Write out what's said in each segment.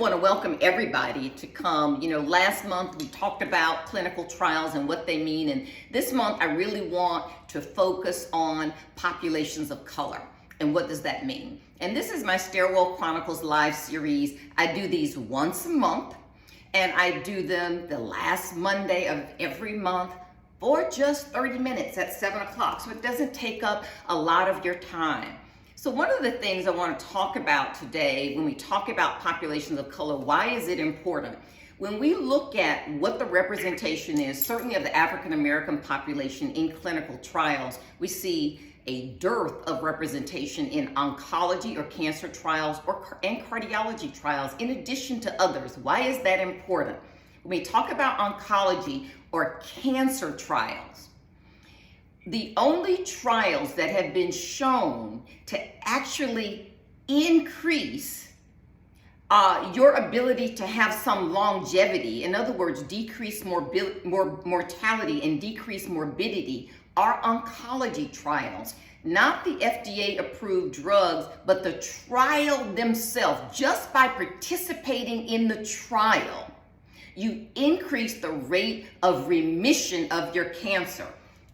I want to welcome everybody to come. Last month we talked about clinical trials and what they mean, and this month I really want to focus on populations of color and what does that mean. And this is my Stairwell Chronicles Live series. I do these once a month, and I do them the last Monday of every month for just 30 minutes at 7 o'clock, so it doesn't take up a lot of your time. So one of the things I want to talk about today, when we talk about populations of color, why is it important? When we look at what the representation is, certainly of the African American population in clinical trials, we see a dearth of representation in oncology or cancer trials and cardiology trials, in addition to others. Why is that important? When we talk about oncology or cancer trials, the only trials that have been shown to actually increase your ability to have some longevity, in other words, decrease mortality and decrease morbidity, are oncology trials. Not the FDA-approved drugs, but the trial themselves. Just by participating in the trial, you increase the rate of remission of your cancer.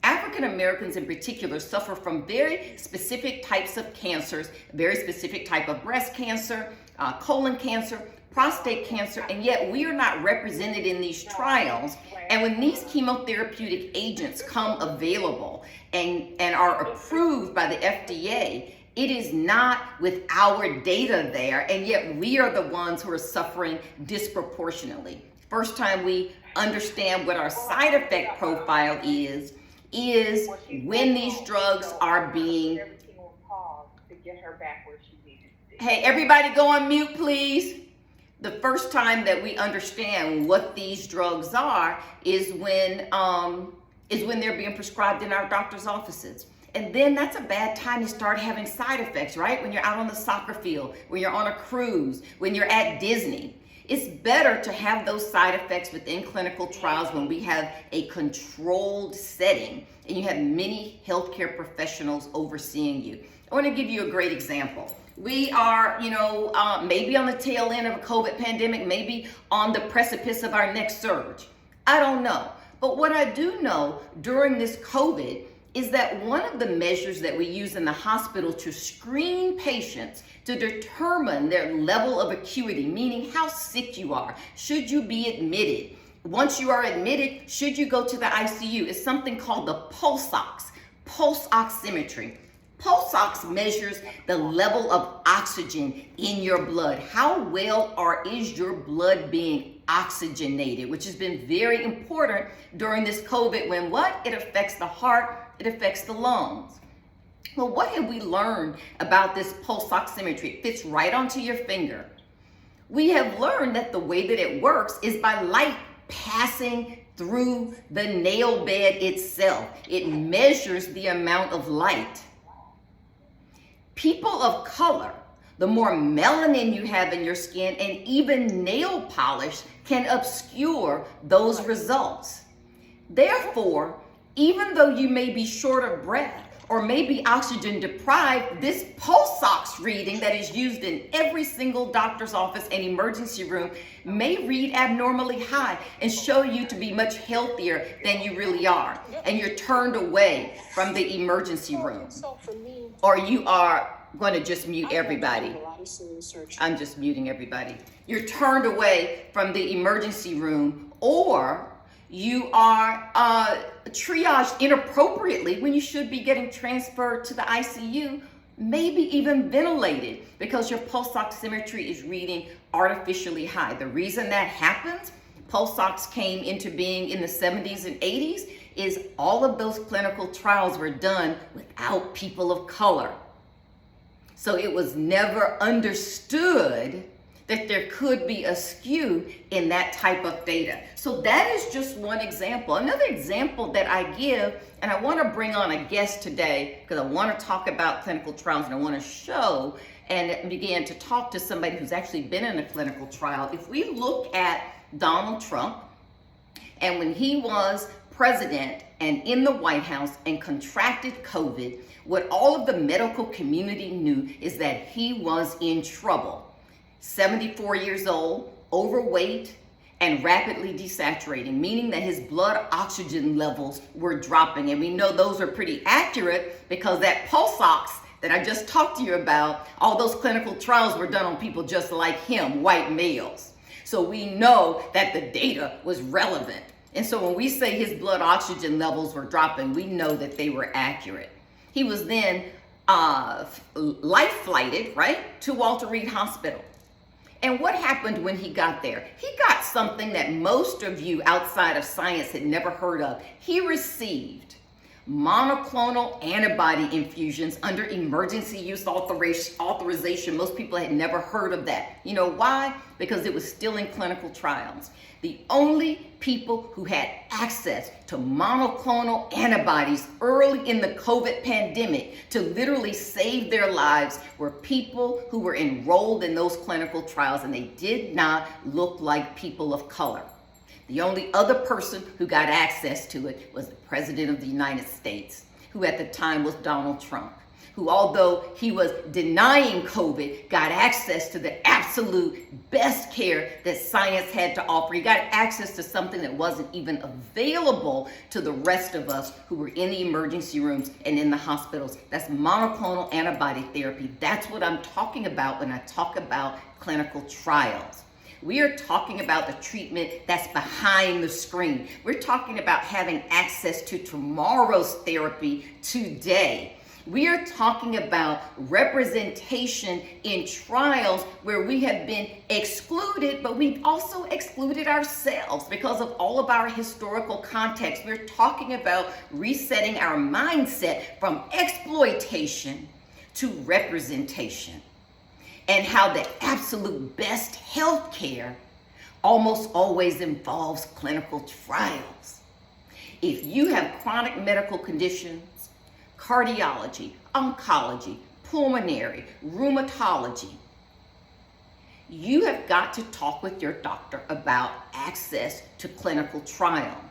African Americans in particular suffer from very specific types of cancers, very specific type of breast cancer, colon cancer, prostate cancer, and yet we are not represented in these trials. And when these chemotherapeutic agents come available and are approved by the FDA, it is not with our data there, and yet we are the ones who are suffering disproportionately. First time we understand what our side effect profile is when these drugs are being... Hey, everybody go on mute, please. The first time that we understand what these drugs are is when they're being prescribed in our doctor's offices. And then that's a bad time to start having side effects, right? When you're out on the soccer field, when you're on a cruise, when you're at Disney. It's better to have those side effects within clinical trials when we have a controlled setting and you have many healthcare professionals overseeing you. I want to give you a great example. We are, maybe on the tail end of a COVID pandemic, maybe on the precipice of our next surge. I don't know. But what I do know during this COVID is that one of the measures that we use in the hospital to screen patients to determine their level of acuity, meaning how sick you are, should you be admitted? Once you are admitted, should you go to the ICU? Is something called the pulse oximetry. Pulse ox measures the level of oxygen in your blood. How well is your blood being oxygenated, which has been very important during this COVID when what? It affects the heart, it affects the lungs. Well, what have we learned about this pulse oximetry? It fits right onto your finger. We have learned that the way that it works is by light passing through the nail bed itself. It measures the amount of light. People of color, the more melanin you have in your skin, and even nail polish can obscure those results. Therefore, even though you may be short of breath or may be oxygen deprived, this pulse ox reading that is used in every single doctor's office and emergency room may read abnormally high and show you to be much healthier than you really are. And you're turned away from the emergency room. Or you are going to just mute everybody. I'm just muting everybody. You're turned away from the emergency room, or you are triaged inappropriately when you should be getting transferred to the ICU, maybe even ventilated, because your pulse oximetry is reading artificially high. The reason that happens, pulse ox came into being in the 70s and 80s, is all of those clinical trials were done without people of color. So it was never understood that there could be a skew in that type of data. So that is just one example. Another example that I give, and I want to bring on a guest today because I want to talk about clinical trials and I want to show and begin to talk to somebody who's actually been in a clinical trial. If we look at Donald Trump, and when he was president and in the White House and contracted COVID, what all of the medical community knew is that he was in trouble. 74 years old, overweight, and rapidly desaturating, meaning that his blood oxygen levels were dropping. And we know those are pretty accurate because that pulse ox that I just talked to you about, all those clinical trials were done on people just like him, white males. So we know that the data was relevant. And so when we say his blood oxygen levels were dropping, we know that they were accurate. He was then life flighted, right, to Walter Reed Hospital. And what happened when he got there? He got something that most of you outside of science had never heard of. He received monoclonal antibody infusions under emergency use authorization. Most people had never heard of that. You know why? Because it was still in clinical trials. The only people who had access to monoclonal antibodies early in the COVID pandemic to literally save their lives were people who were enrolled in those clinical trials, and they did not look like people of color. The only other person who got access to it was the President of the United States, who at the time was Donald Trump, who, although he was denying COVID, got access to the absolute best care that science had to offer. He got access to something that wasn't even available to the rest of us who were in the emergency rooms and in the hospitals. That's monoclonal antibody therapy. That's what I'm talking about when I talk about clinical trials. We are talking about the treatment that's behind the screen. We're talking about having access to tomorrow's therapy today. We are talking about representation in trials where we have been excluded, but we've also excluded ourselves because of all of our historical context. We're talking about resetting our mindset from exploitation to representation, and how the absolute best health care almost always involves clinical trials. If you have chronic medical conditions, cardiology, oncology, pulmonary, rheumatology, you have got to talk with your doctor about access to clinical trials.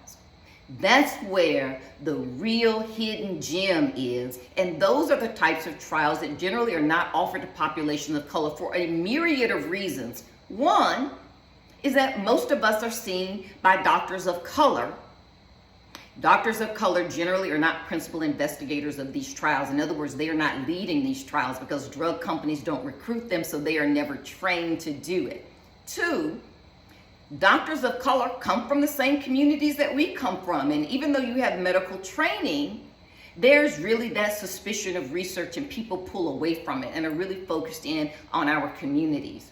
That's where the real hidden gem is, and those are the types of trials that generally are not offered to populations of color for a myriad of reasons. One is that most of us are seen by doctors of color. Doctors of color generally are not principal investigators of these trials. In other words, they are not leading these trials because drug companies don't recruit them, so they are never trained to do it. Two, doctors of color come from the same communities that we come from. And even though you have medical training, there's really that suspicion of research, and people pull away from it and are really focused in on our communities.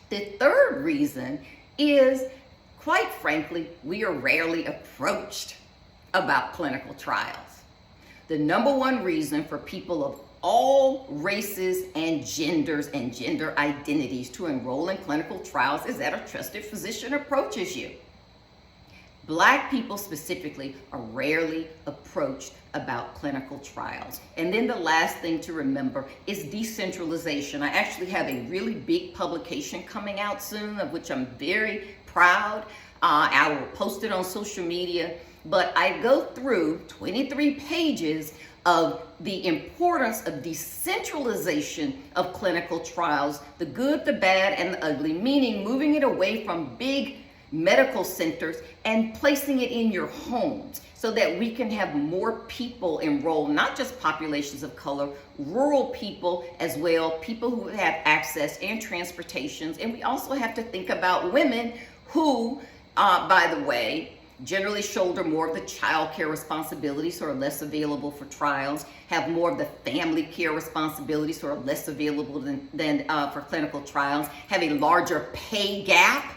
The third reason is, quite frankly, we are rarely approached about clinical trials. The number one reason for people of all races and genders and gender identities to enroll in clinical trials is that a trusted physician approaches you. Black people specifically are rarely approached about clinical trials. And then the last thing to remember is decentralization. I actually have a really big publication coming out soon, of which I'm very proud. I will post it on social media, but I go through 23 pages of the importance of decentralization of clinical trials, the good, the bad, and the ugly, meaning moving it away from big medical centers and placing it in your homes so that we can have more people enrolled, not just populations of color, rural people as well, people who have access and transportations. And we also have to think about women who, by the way, generally shoulder more of the child care responsibilities, so are less available for trials, have more of the family care responsibilities, so are less available than for clinical trials, have a larger pay gap,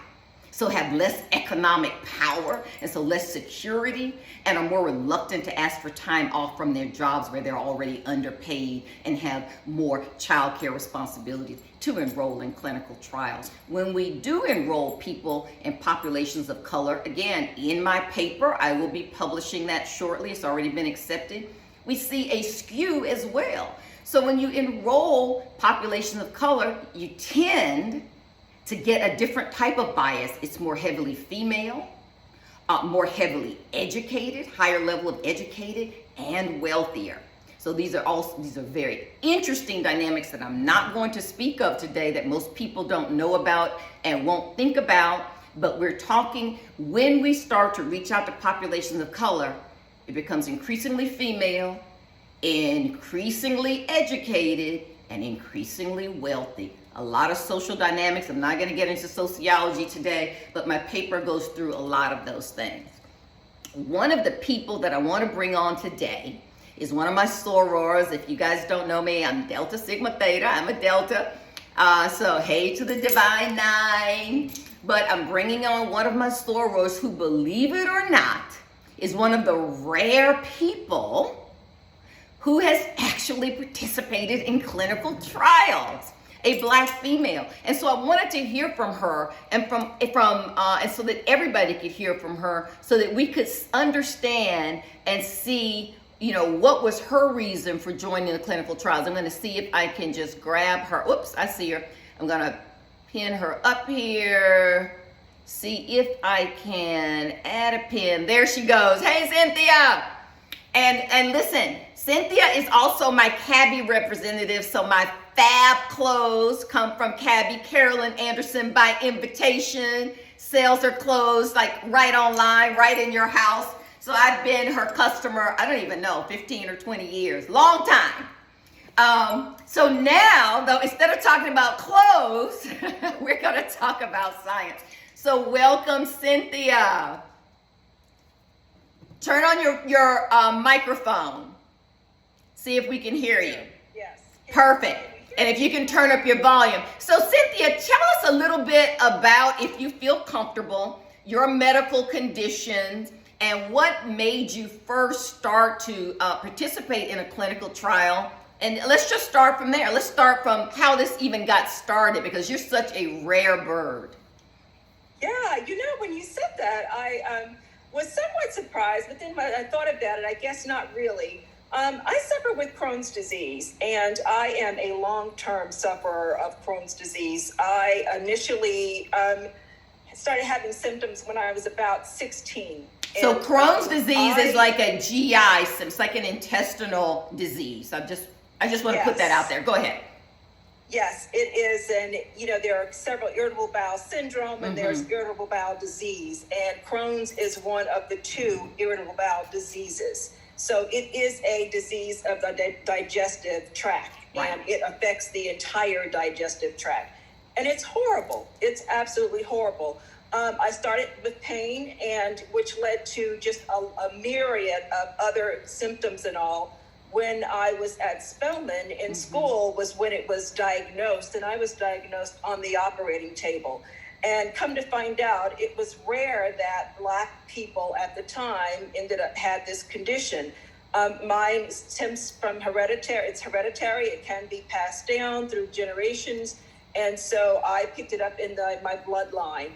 so have less economic power, and so less security, and are more reluctant to ask for time off from their jobs where they're already underpaid, and have more child care responsibilities to enroll in clinical trials. When we do enroll people in populations of color, again, in my paper, I will be publishing that shortly, it's already been accepted, we see a skew as well. So when you enroll populations of color, you tend to get a different type of bias. It's more heavily female, more heavily educated, higher level of educated, and wealthier. So these are very interesting dynamics that I'm not going to speak of today, that most people don't know about and won't think about. But we're talking, when we start to reach out to populations of color, it becomes increasingly female, increasingly educated, and increasingly wealthy. A lot of social dynamics. I'm not going to get into sociology today, but my paper goes through a lot of those things. One of the people that I want to bring on today is one of my sorors. If you guys don't know me, I'm Delta Sigma Theta. I'm a Delta. So hey to the Divine Nine. But I'm bringing on one of my sorors who, believe it or not, is one of the rare people who has actually participated in clinical trials, a Black female. And so I wanted to hear from her, and and so that everybody could hear from her, so that we could understand and see, what was her reason for joining the clinical trials. I'm going to see if I can just grab her. Oops, I see her. I'm going to pin her up here. See if I can add a pin. There she goes. Hey, Cynthia. And listen, Cynthia is also my Cabby representative. So my fab clothes come from Cabby. Carolyn Anderson, by invitation, sells her clothes like right online, right in your house. So I've been her customer, I don't even know, 15 or 20 years, long time. So now, though, instead of talking about clothes, we're going to talk about science. So welcome, Cynthia. Turn on your microphone. See if we can hear you. Yes. Perfect. And if you can turn up your volume. So Cynthia, tell us a little bit about, if you feel comfortable, your medical conditions and what made you first start to participate in a clinical trial. And let's just start from there. Let's start from how this even got started, because you're such a rare bird. Yeah, when you said that, I was somewhat surprised, but then when I thought about it, I guess not really. I suffer with Crohn's disease, and I am a long-term sufferer of Crohn's disease. I initially started having symptoms when I was about 16. So Crohn's disease is like a GI, it's like an intestinal disease. I just want to put that out there. Go ahead. Yes, it is. And, there are several irritable bowel syndrome and there's irritable bowel disease. And Crohn's is one of the two irritable bowel diseases. So it is a disease of the digestive tract, and it affects the entire digestive tract. And it's horrible. It's absolutely horrible. I started with pain, and which led to just a myriad of other symptoms and all. When I was at Spelman in school was when it was diagnosed, and I was diagnosed on the operating table. And come to find out, it was rare that Black people at the time had this condition. Mine stems from hereditary. It's hereditary. It can be passed down through generations. And so I picked it up in my bloodline.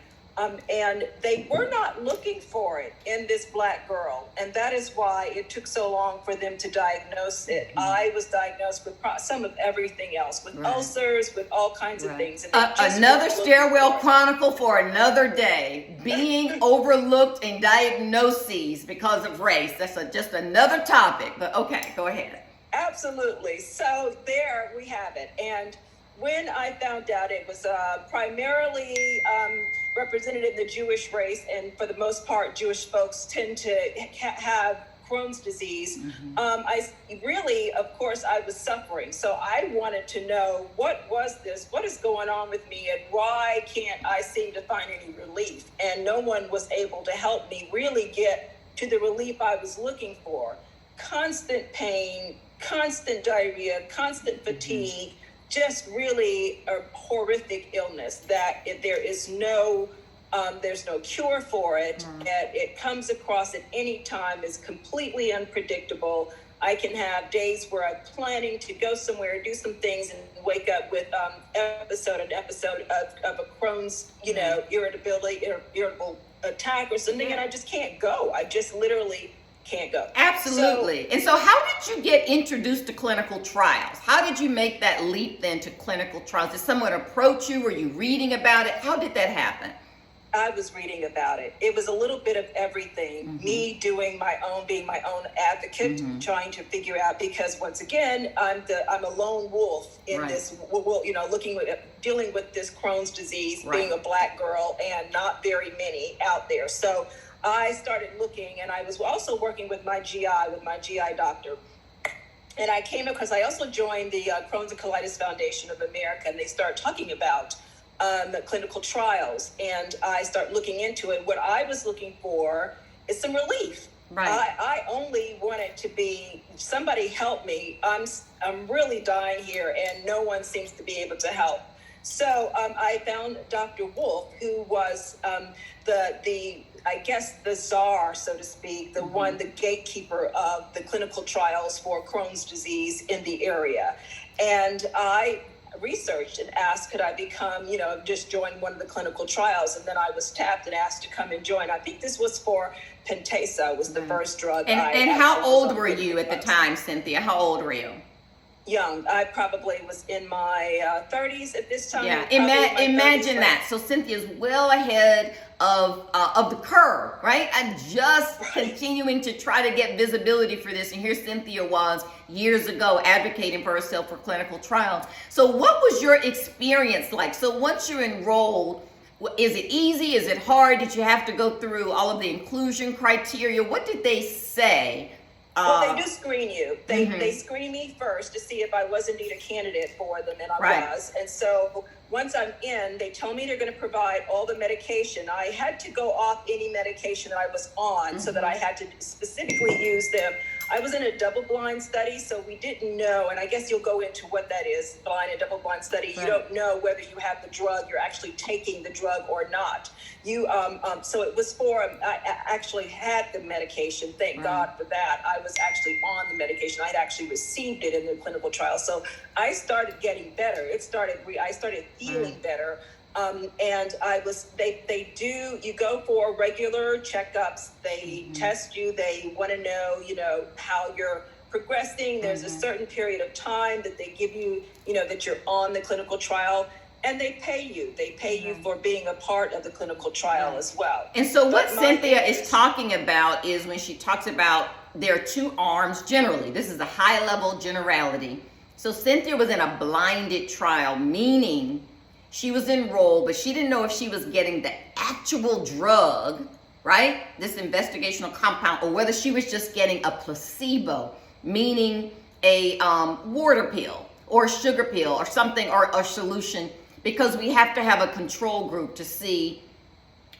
And they were not looking for it in this Black girl. And that is why it took so long for them to diagnose it. I was diagnosed with some of everything else, with ulcers, with all kinds of things. And another Stairwell Chronicle for another day. Being overlooked in diagnoses because of race. That's just another topic. But okay, go ahead. Absolutely. So there we have it. And when I found out, it was primarily represented in the Jewish race, and for the most part, Jewish folks tend to have Crohn's disease. I really, of course, I was suffering. So I wanted to know, what was this? What is going on with me? And why can't I seem to find any relief? And no one was able to help me really get to the relief I was looking for. Constant pain, constant diarrhea, constant fatigue, just really a horrific illness that there's no cure for it. It comes across at any time, is completely unpredictable. I can have days where I'm planning to go somewhere, do some things, and wake up with episode of a Crohn's, irritable attack or something, and I just can't go. I just literally can't go. Absolutely. And so how did you get introduced to clinical trials? How did you make that leap then to clinical trials? Did someone approach you? Were you reading about it? How did that happen? I was reading about it. It was a little bit of everything. Me doing my own, being my own advocate, trying to figure out, because once again, I'm a lone wolf in this, dealing with this Crohn's disease, being a Black girl, and not very many out there. So I started looking, and I was also working with my GI doctor. And I came because I also joined the Crohn's and Colitis Foundation of America, and they start talking about the clinical trials, and I start looking into it. What I was looking for is some relief. Right. I only wanted to be, somebody help me. I'm really dying here, and no one seems to be able to help. So I found Dr. Wolf, who was I guess the czar, so to speak, the gatekeeper of the clinical trials for Crohn's disease in the area. And I researched and asked, could I become, just join one of the clinical trials? And then I was tapped and asked to come and join. I think this was for Pentasa, was the first drug. And how old were you at the time, Cynthia? How old were you? Young. I probably was in my 30s at this time. Yeah, imagine that. So Cynthia's well ahead of the curve, right? And just continuing to try to get visibility for this. And here Cynthia was years ago advocating for herself for clinical trials. So what was your experience like? So once you're enrolled, is it easy? Is it hard? Did you have to go through all of the inclusion criteria? What did they say? Well, they do screen you. They screen me first to see if I was indeed a candidate for them, and I was. And so once I'm in, they told me they're going to provide all the medication. I had to go off any medication that I was on so that I had to specifically use them. I was in a double-blind study, so we didn't know, and I guess you'll go into what that is, blind and double-blind study. You don't know whether you have the drug, you're actually taking the drug or not. So it was I actually had the medication, thank God for that. I was actually on the medication. I'd actually received it in the clinical trial. So I started getting better. I started feeling better. And you go for regular checkups. They test you. They want to know, how you're progressing. There's a certain period of time that they give you, that you're on the clinical trial, and they pay you. They pay you for being a part of the clinical trial as well. And so what Cynthia is talking about is when she talks about there are two arms generally. This is a high level generality. So Cynthia was in a blinded trial, meaning she was enrolled, but she didn't know if she was getting the actual drug, right? This investigational compound, or whether she was just getting a placebo, meaning a water pill or a sugar pill or something, or a solution, because we have to have a control group to see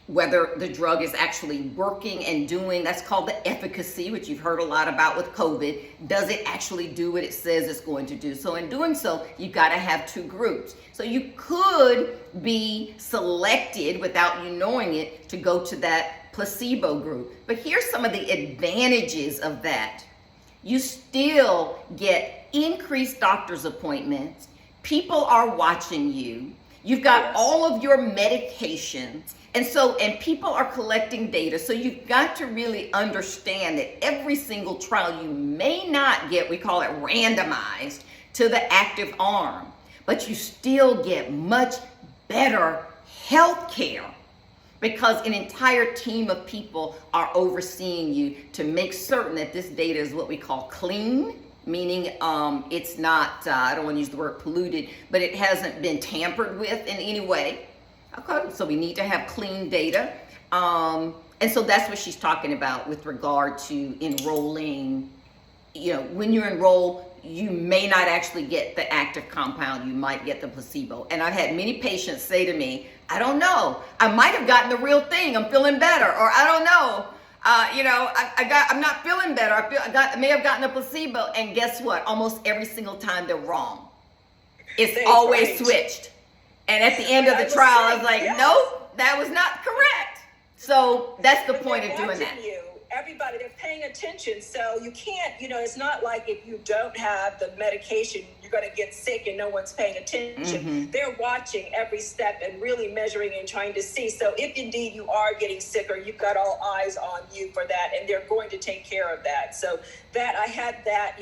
whether the drug is actually working and doing, that's called the efficacy, which you've heard a lot about with COVID. Does it actually do what it says it's going to do? So in doing so, you got to have two groups. So you could be selected without you knowing it to go to that placebo group. But here's some of the advantages of that. You still get increased doctor's appointments. People are watching you. You've got all of your medications. And people are collecting data. So you've got to really understand that every single trial you may not get, we call it randomized, to the active arm, but you still get much better health care because an entire team of people are overseeing you to make certain that this data is what we call clean, meaning it's not, I don't want to use the word polluted, but it hasn't been tampered with in any way. Okay, so we need to have clean data. And so that's what she's talking about with regard to enrolling. When you enroll, you may not actually get the active compound, you might get the placebo. And I've had many patients say to me, I don't know, I might have gotten the real thing, I'm feeling better, or I don't know, I'm not feeling better, I may have gotten a placebo, and guess what? Almost every single time they're wrong. It's always switched. And at the end of the trial, I was like, nope, that was not correct. So that's the point of doing that. Everybody, they're paying attention. So you can't, it's not like if you don't have the medication, you're going to get sick and no one's paying attention. They're watching every step and really measuring and trying to see. So if indeed you are getting sicker, you've got all eyes on you for that, and they're going to take care of that. So that I had that,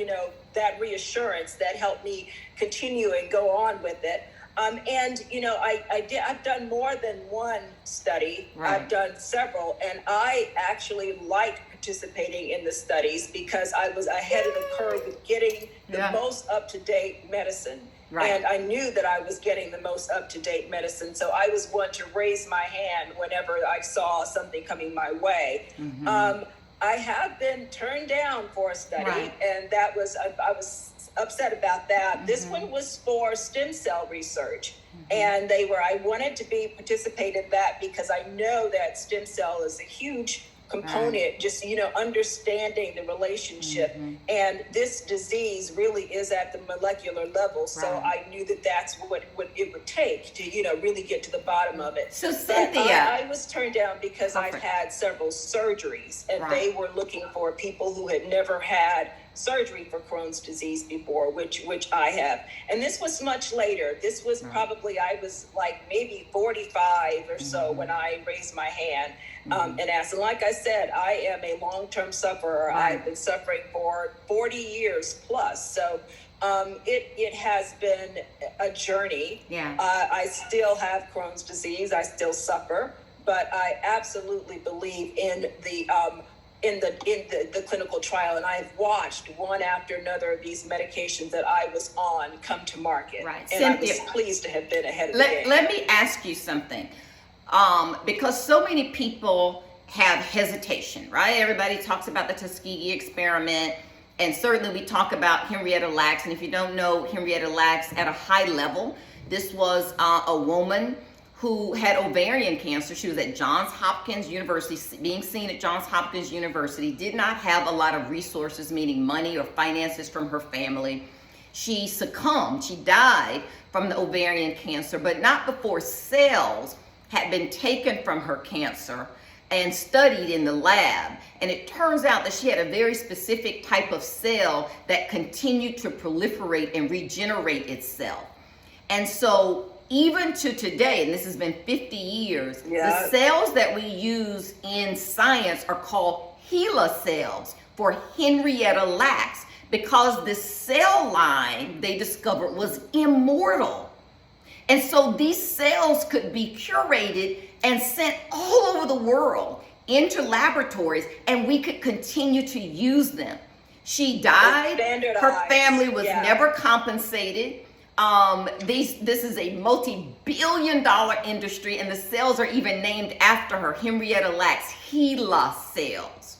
that reassurance that helped me continue and go on with it. And I've done more than one study. Right. I've done several, and I actually liked participating in the studies because I was ahead of the curve with getting the most up-to-date medicine. Right. And I knew that I was getting the most up-to-date medicine. So I was one to raise my hand whenever I saw something coming my way. I have been turned down for a study, and that was, I was upset about that. This one was for stem cell research. And I wanted to participate in that because I know that stem cell is a huge component, just, understanding the relationship. And this disease really is at the molecular level. So I knew that that's what it would take to, really get to the bottom of it. So Cynthia, I was turned down because I've had several surgeries, and they were looking for people who had never had surgery for Crohn's disease before, which I have. And this was much later. This was probably, I was like maybe 45 or so when I raised my hand and asked. And like I said, I am a long-term sufferer. I've been suffering for 40 years plus. So it has been a journey. I still have Crohn's disease. I still suffer, but I absolutely believe in the clinical trial, and I've watched one after another of these medications that I was on come to market. Right. And Cynthia, I was pleased to have been ahead of the game. Let me ask you something, because so many people have hesitation, right? Everybody talks about the Tuskegee experiment, and certainly we talk about Henrietta Lacks. And if you don't know Henrietta Lacks at a high level, this was a woman who had ovarian cancer. She was at Johns Hopkins University, being seen at Johns Hopkins University, did not have a lot of resources, meaning money or finances from her family. She succumbed, she died from the ovarian cancer, but not before cells had been taken from her cancer and studied in the lab. And it turns out that she had a very specific type of cell that continued to proliferate and regenerate itself. And so even to today, and this has been 50 years, the cells that we use in science are called HeLa cells for Henrietta Lacks, because this cell line they discovered was immortal. And so these cells could be curated and sent all over the world into laboratories, and we could continue to use them. She died, her family was never compensated. This is a multi-billion-dollar industry, and the cells are even named after her, Henrietta Lacks HeLa cells.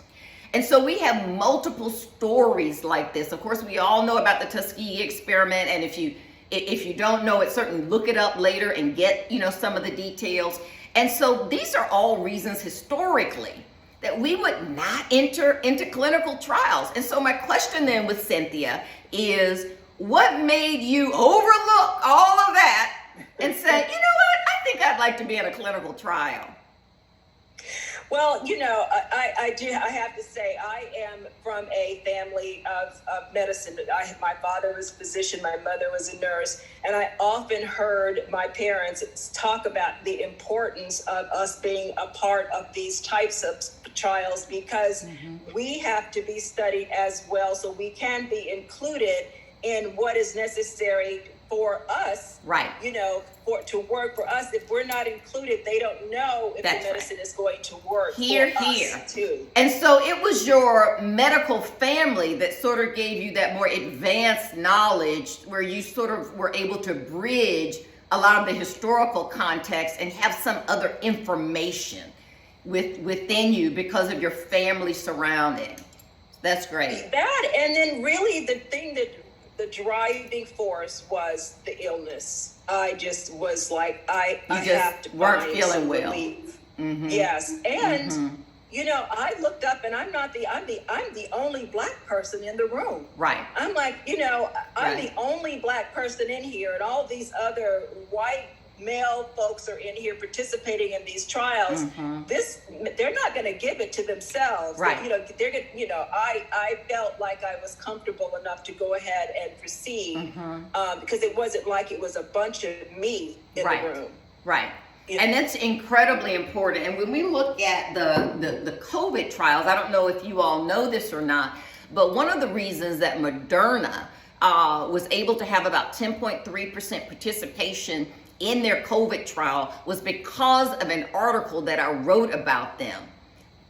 And so we have multiple stories like this. Of course, we all know about the Tuskegee experiment, and if you don't know it, certainly look it up later and get some of the details. And so these are all reasons historically that we would not enter into clinical trials. And so my question then with Cynthia is, what made you overlook all of that and say, you know what, I think I'd like to be in a clinical trial? Well, I have to say, I am from a family of medicine. My father was a physician, my mother was a nurse, and I often heard my parents talk about the importance of us being a part of these types of trials, because we have to be studied as well, so we can be included in what is necessary for us, to work for us. If we're not included, they don't know if the medicine is going to work for us too. And so it was your medical family that sort of gave you that more advanced knowledge, where you sort of were able to bridge a lot of the historical context and have some other information within you because of your family surrounding. That's great. That, and then really the thing that the driving force was the illness. I just was like, I have to weren't feeling well. Yes, and I looked up, and I'm the only Black person in the room. Right. I'm like, I'm the only Black person in here, and all these other white male folks are in here participating in these trials. They're not going to give it to themselves. Right. They're going. I felt like I was comfortable enough to go ahead and proceed, because it wasn't like it was a bunch of me in the room. Right. And that's incredibly important. And when we look at the COVID trials, I don't know if you all know this or not, but one of the reasons that Moderna was able to have about 10.3% participation in their COVID trial was because of an article that I wrote about them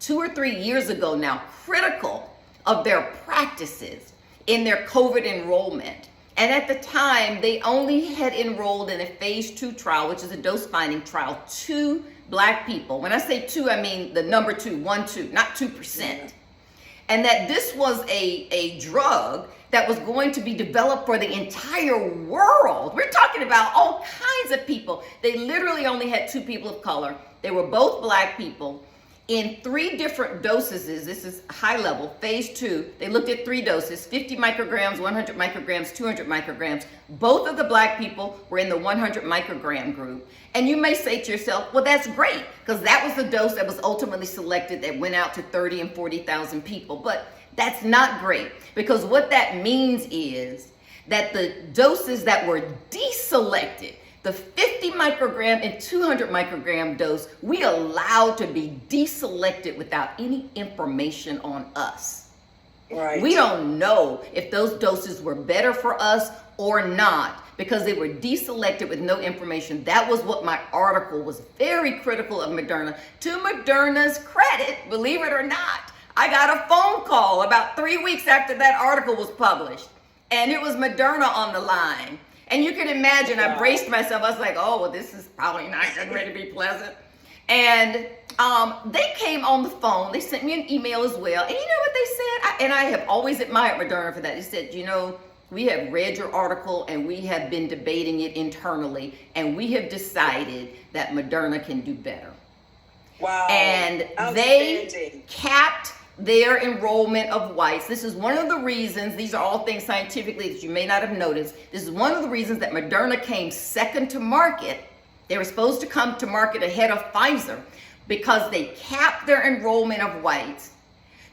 2 or 3 years ago now, critical of their practices in their COVID enrollment. And at the time, they only had enrolled in a phase 2 trial, which is a dose-finding trial, 2 Black people. When I say 2, I mean the number 2, 1, 2, not 2%. And that this was a drug that was going to be developed for the entire world. We're talking about all kinds of people. They literally only had 2 people of color. They were both Black people in 3 different doses. This is high level, phase 2. They looked at 3 doses, 50 micrograms, 100 micrograms, 200 micrograms. Both of the Black people were in the 100 microgram group. And you may say to yourself, well, that's great, because that was the dose that was ultimately selected that went out to 30 and 40,000 people. But that's not great, because what that means is that the doses that were deselected, the 50 microgram and 200 microgram dose, we allowed to be deselected without any information on us. Right. We don't know if those doses were better for us or not, because they were deselected with no information. That was what my article was very critical of Moderna. To Moderna's credit, believe it or not, I got a phone call about 3 weeks after that article was published, and it was Moderna on the line. And you can imagine, I braced myself. I was like, oh, well, this is probably not getting ready to be pleasant. And they came on the phone. They sent me an email as well. And you know what they said? And I have always admired Moderna for that. They said, you know, we have read your article and we have been debating it internally. And we have decided that Moderna can do better. Wow. And they capped their enrollment of whites. This is one of the reasons, these are all things scientifically that you may not have noticed. This is one of the reasons that Moderna came second to market. They were supposed to come to market ahead of Pfizer because they capped their enrollment of whites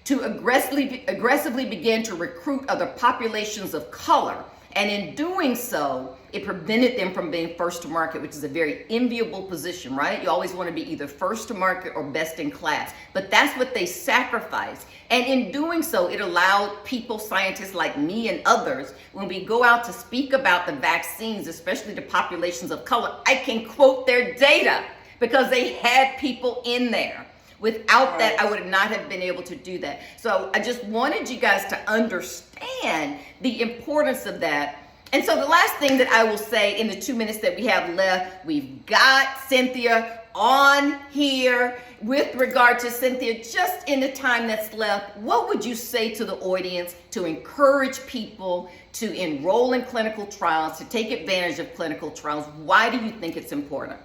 to aggressively begin to recruit other populations of color. And in doing so, it prevented them from being first to market, which is a very enviable position, right? You always want to be either first to market or best in class. But that's what they sacrificed. And in doing so, it allowed people, scientists like me and others, when we go out to speak about the vaccines, especially to populations of color, I can quote their data because they had people in there. Without that, I would not have been able to do that. So I just wanted you guys to understand the importance of that. And so the last thing that I will say in the 2 minutes that we have left, we've got Cynthia on here. With regard to Cynthia, just in the time that's left, what would you say to the audience to encourage people to enroll in clinical trials, to take advantage of clinical trials? Why do you think it's important?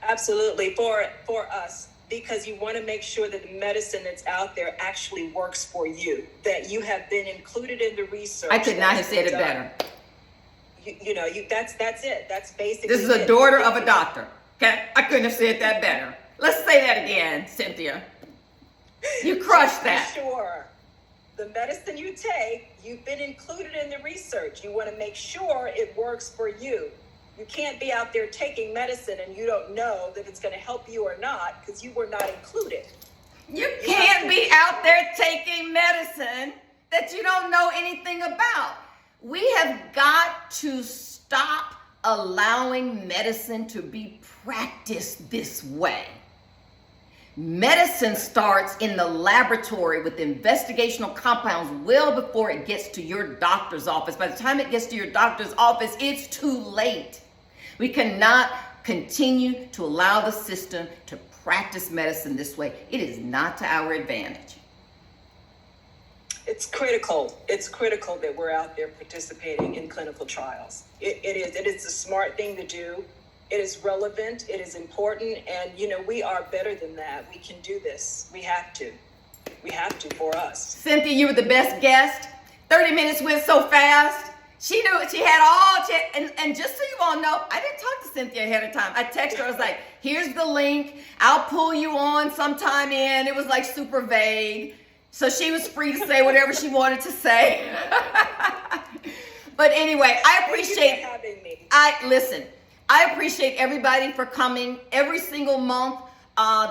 Absolutely. For us, because you want to make sure that the medicine that's out there actually works for you, that you have been included in the research. I could not have said it better. That's it. That's basically This is a daughter of a doctor. Okay? I couldn't have said that better. Let's say that again, Cynthia. You crushed that. Sure. The medicine you take, you've been included in the research. You want to make sure it works for you. You can't be out there taking medicine and you don't know that it's going to help you or not because you were not included. You can't be out there taking medicine that you don't know anything about. We have got to stop allowing medicine to be practiced this way. Medicine starts in the laboratory with investigational compounds well before it gets to your doctor's office. By the time it gets to your doctor's office, it's too late. We cannot continue to allow the system to practice medicine this way. It is not to our advantage. It's critical. It's critical that we're out there participating in clinical trials. It is the smart thing to do. It is relevant. It is important. And, we are better than that. We can do this. We have to. We have to for us. Cynthia, you were the best guest. 30 minutes went so fast. She knew she had all, and just so you all know, I didn't talk to Cynthia ahead of time. I texted her, I was like, here's the link. I'll pull you on sometime in. It was like super vague. So she was free to say whatever she wanted to say. But anyway, I appreciate having me. I appreciate everybody for coming every single month.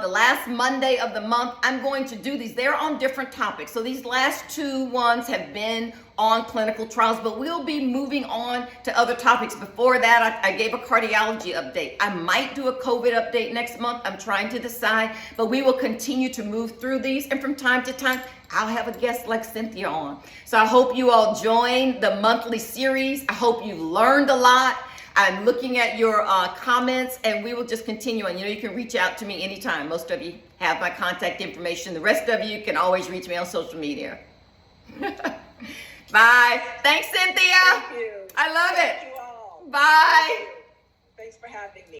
the last Monday of the month, I'm going to do these. They're on different topics. So these last two ones have been on clinical trials, but we'll be moving on to other topics. Before that, I gave a cardiology update. I might do a COVID update next month. I'm trying to decide, but we will continue to move through these. And from time to time, I'll have a guest like Cynthia on. So I hope you all join the monthly series. I hope you learned a lot. I'm looking at your comments, and we will just continue on. You know, you can reach out to me anytime. Most of you have my contact information. The rest of you can always reach me on social media. Bye. Thanks, Cynthia. Thank you. I love it. Thank you all. Bye. Thanks for having me.